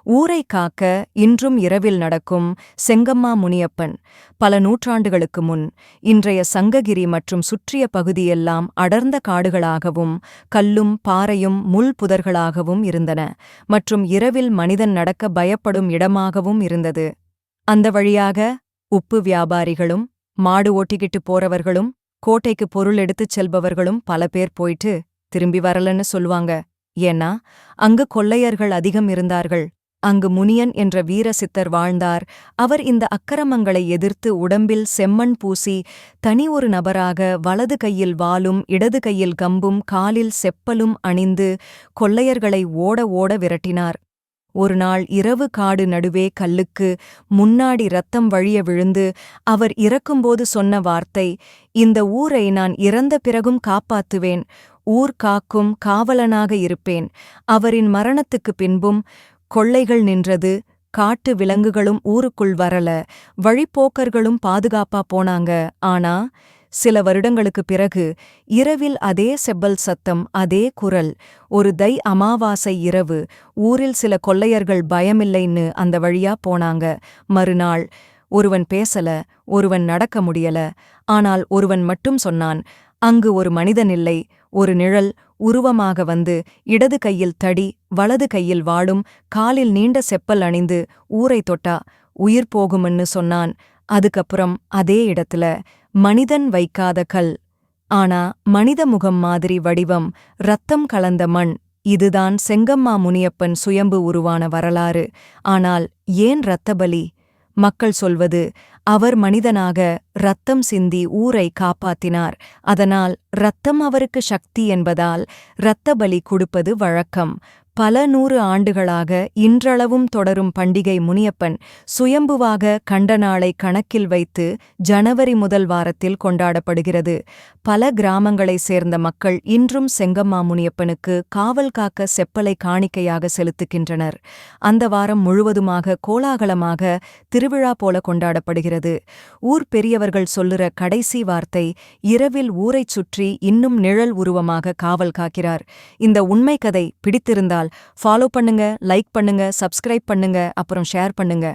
ஊரை காக்க இன்றும் இரவில் நடக்கும் செங்கம்மா முனியப்பன். பல நூற்றாண்டுகளுக்கு முன் இன்றைய சங்ககிரி மற்றும் சுற்றிய பகுதியெல்லாம் அடர்ந்த காடுகளாகவும் கல்லும் பாறையும் முள் புதர்களாகவும் இருந்தன. மற்றும் இரவில் மனிதன் நடக்க பயப்படும் இடமாகவும் இருந்தது. அந்த வழியாக உப்பு வியாபாரிகளும் மாடு ஓட்டிக்கிட்டு போறவர்களும் கோட்டைக்கு பொருள் எடுத்துச் செல்பவர்களும் பல பேர் போயிட்டு திரும்பி வரலன்னு சொல்லுவாங்க. ஏன்னா அங்கு கொள்ளையர்கள் அதிகம் இருந்தார்கள். அங்கு முனியன் என்ற வீர சித்தர் வாழ்ந்தார். அவர் இந்த அக்கிரமங்களை எதிர்த்து உடம்பில் செம்மண் பூசி தனி ஒரு நபராக வலது கையில் வாளும் இடது கையில் கம்பும் காலில் செப்பலும் அணிந்து கொள்ளையர்களை ஓட ஓட விரட்டினார். ஒரு நாள் இரவு காடு நடுவே கல்லுக்கு முன்னாடி இரத்தம் வழிய விழுந்து அவர் இறக்கும்போது சொன்ன வார்த்தை, இந்த ஊரை நான் இறந்த பிறகும் காப்பாத்துவேன், ஊர் காக்கும் காவலனாக இருப்பேன். அவரின் மரணத்துக்குப் பின்பும் கொள்ளைகள் நின்றது, காட்டு விலங்குகளும் ஊருக்குள் வரல, வழிப்போக்கர்களும் பாதுகாப்பா போனாங்க. ஆனா சில வருடங்களுக்குப் பிறகு இரவில் அதே செப்பல் சத்தம், அதே குரல். ஒரு அமாவாசை இரவு ஊரில் சில கொள்ளையர்கள் பயமில்லைன்னு அந்த வழியா போனாங்க. மறுநாள் ஒருவன் பேசல, ஒருவன் நடக்க முடியல. ஆனால் ஒருவன் மட்டும் சொன்னான், அங்கு ஒரு மனிதனில்லை, ஒரு நிழல் உருவமாக வந்து இடது கையில் தடி வலது கையில் வாளும் காலில் நீண்ட செப்பல் அணிந்து ஊரை தொட்டா உயிர் போகும்னு சொன்னான். அதுக்கப்புறம் அதே இடத்துல மனிதன் வைக்காத கல், ஆனா மனித முகம் மாதிரி வடிவம், ரத்தம் கலந்த மண். இதுதான் செங்கம்மா முனியப்பன் சுயம்பு உருவான வரலாறு. ஆனால் ஏன் இரத்தபலி? மக்கள் சொல்வது, அவர் மனிதனாக இரத்தம் சிந்தி ஊரை காப்பாத்தினார், அதனால் இரத்தம் அவருக்கு சக்தி என்பதால் இரத்தபலி கொடுப்பது வழக்கம். பல 100 ஆண்டுகளாக இன்றளவும் தொடரும் பண்டிகை முனியப்பன் சுயம்புவாக கண்ட நாளை கணக்கில் வைத்து ஜனவரி முதல் வாரத்தில் கொண்டாடப்படுகிறது. பல கிராமங்களைச் சேர்ந்த மக்கள் இன்றும் செங்கம்மா முனியப்பனுக்கு காவல் காக்க செப்பலை காணிக்கையாக செலுத்துகின்றனர். அந்த வாரம் முழுவதுமாக கோலாகலமாக திருவிழா போல கொண்டாடப்படுகிறது. ஊர் பெரியவர்கள் சொல்லுற கடைசி வார்த்தை, இரவில் ஊரைச் சுற்றி இன்னும் நிழல் உருவமாக காவல் காக்கிறார். இந்த உண்மை கதை பிடித்திருந்தால் ஃபாலோ பண்ணுங்க, லைக் பண்ணுங்க, சப்ஸ்கிரைப் பண்ணுங்க, அப்புறம் ஷேர் பண்ணுங்க.